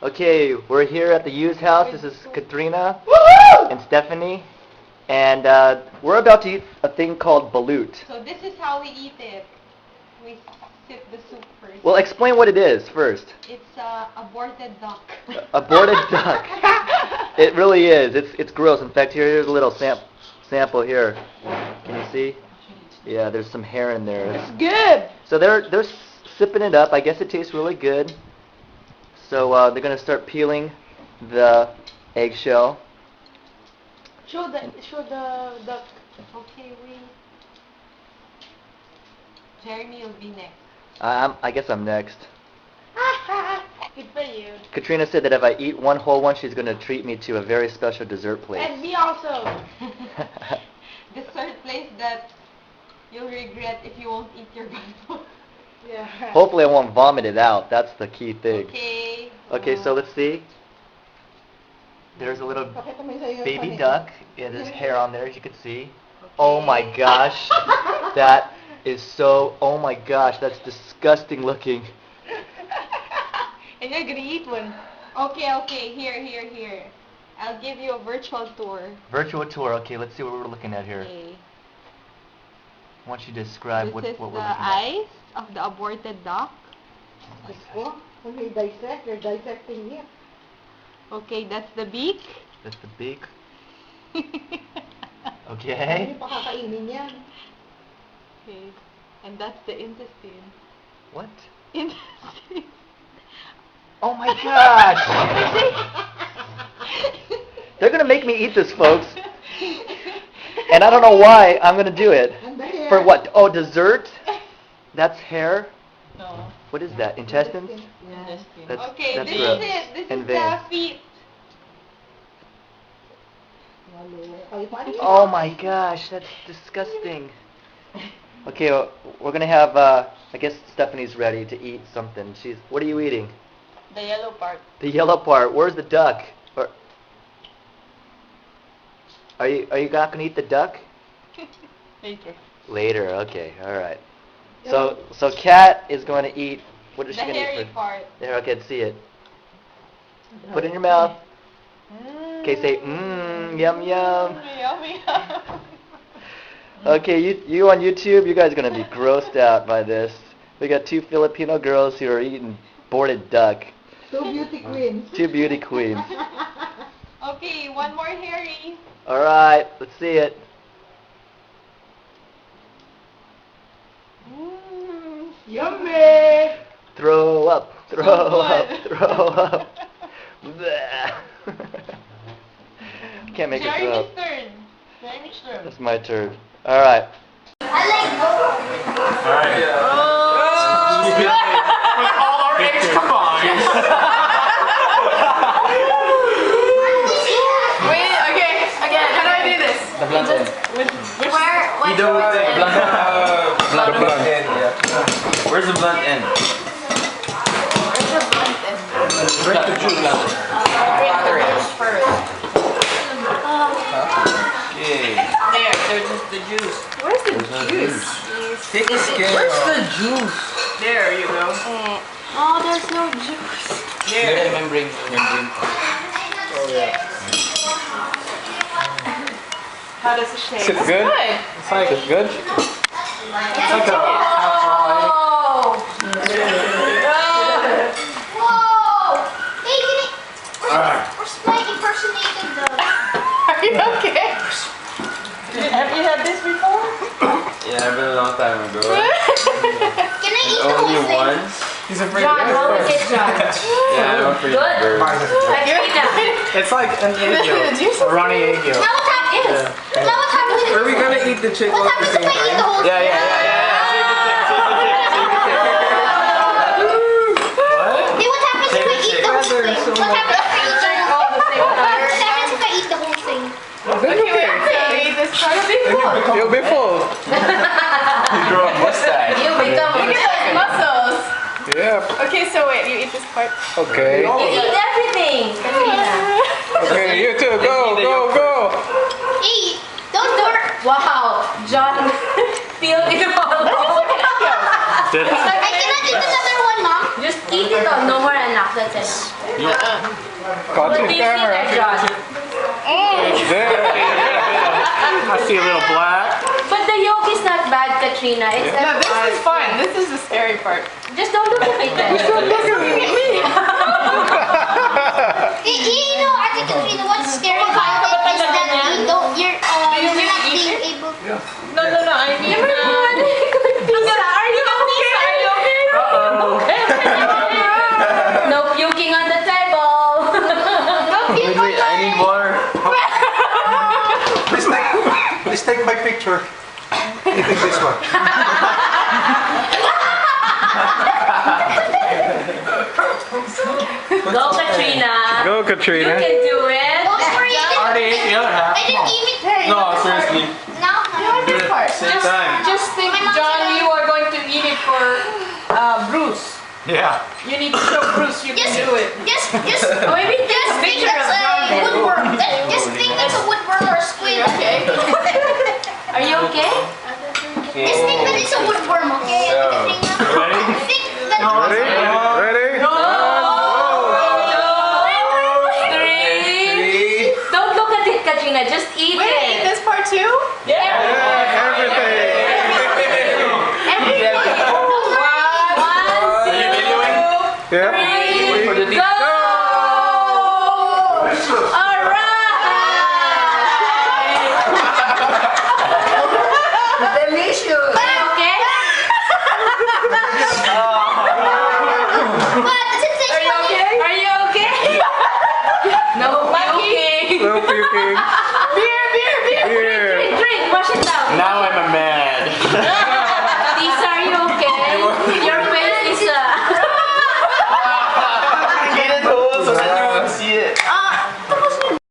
Okay, we're here at the Yu's house. This is Katrina and Stephanie. And we're about to eat a thing called balut. So this is how we eat it. We sip the soup first. Well, explain what it is first. It's aborted duck. Aborted duck. It really is. It's gross. In fact, here's a little sample here. Can you see? Yeah, there's some hair in there. It's good. So they're sipping it up. I guess it tastes really good. So they're gonna start peeling the eggshell. Show the duck. Okay, Jeremy will be next. I guess I'm next. Good for you. Katrina said that if I eat one whole one, she's gonna treat me to a very special dessert place. And me also. Dessert place that you'll regret if you won't eat your balut. Yeah. Hopefully I won't vomit it out. That's the key thing. Okay. Okay, so let's see. There's a little baby duck. Yeah, there's hair on there, as you can see. Okay. Oh my gosh. That is so, oh my gosh, that's disgusting looking. And you're gonna eat one. Okay, here. I'll give you a virtual tour. Virtual tour, okay, let's see what we're looking at here. Okay. I want you to describe what we're looking at. This is the eyes of the aborted duck. Oh, when you dissect, you're dissecting it. Okay, that's the beak. That's the beak. Okay. Hindi pa kakainin yan. Okay, and that's the intestine. What? Intestine. Oh my gosh! They're gonna make me eat this, folks. And I don't know why I'm gonna do it. For what? Oh, dessert? That's hair? No. What is that? Intestines? Yeah. That's, Okay, that's this gross. is it. This And is the veins. feet. Oh my gosh, that's disgusting. Okay, well, we're gonna have, I guess Stephanie's ready to eat something. What are you eating? The yellow part. The yellow part. Where's the duck? Or, are you not gonna eat the duck? Later. Later, okay, alright. So Kat is going to eat, what is she The going to eat hairy first? part. There, okay, let's see it. Put it in your mouth. Okay, say, yum yum. Yummy. Okay, you on YouTube, you guys are going to be grossed out by this. We got two Filipino girls who are eating aborted duck. Two beauty queens. Two beauty queens. Okay, one more hairy. Alright, let's see it. Yummy. Throw up, throw up, throw up. Can't make it throw Jeremy's up. turn. Jeremy's turn. That's my turn. Alright. Alright. With all our eggs combined. Wait, okay, again, how do I do this? The blunt end. Where? You don't want the blunt end. Yeah. Where's the blunt end? Where's the blunt end? Break the juice. Break the juice first. Okay. There, there's just the juice. Where's the juice? Take the skin. Where's the juice? There you go. Oh, there's no juice. There. The membrane. Oh yeah. How does it taste? Is it good? It's like it's good. It's like a Oh! Whoa! Hey, we're impersonating the... Are you okay? Have you had this before? Yeah, been a long time ago. Can I eat the Only whole thing? once. He's afraid. John, how was it, John? Yeah, I'm afraid of Good? birds. Like, right now. It's like an eggyo. A runny eggyo. Now what happens? Yeah. Now what happens? Are we gonna eat the chick all What at the happens same if I eat the time? whole thing? Hey, what happens if I eat the whole thing? What happens if I eat the whole thing? What happens if I eat the whole thing? Okay, this part will be full. You'll be full. You grow a mustache. You become Look at those muscles. Yeah. Okay, so wait, you eat this part. Okay. You eat everything. Okay, you too. Go, go, go. Hey, don't do it. Wow, John, feel it all. This is I cannot eat another one, Mom. Just eat it all. No more anak, that's it. Caught What the do you see there, camera. John? There. I see a little black. But the yolk is not bad, Katrina. It's No, that this is fun. This is the scary part. Just don't look at me then. You know, I think Katrina, what's scary about it is that you don't, you're not being able. No, I need Are you okay? No puking on the table. No puking on I need water. Please take my picture. You take this one. Go, Katrina. Go, You Katrina. can do it. Already ate the other half. I didn't even. No, seriously. No. Do it at the same time. Just think, John, you are going to eat it for Bruce. Yeah. You need to show Bruce you can do it. Just maybe just think that's a woodworm. Just think that's a woodworm or a squid. Okay. Are you okay? Just think that it's a woodworm, okay? Ready? Think that Ready? Ready? Three. Don't look at it, Katrina. Just eat Wait, it. this part too? Everything. Yeah. For the Go! Alright! Delicious. Are you okay?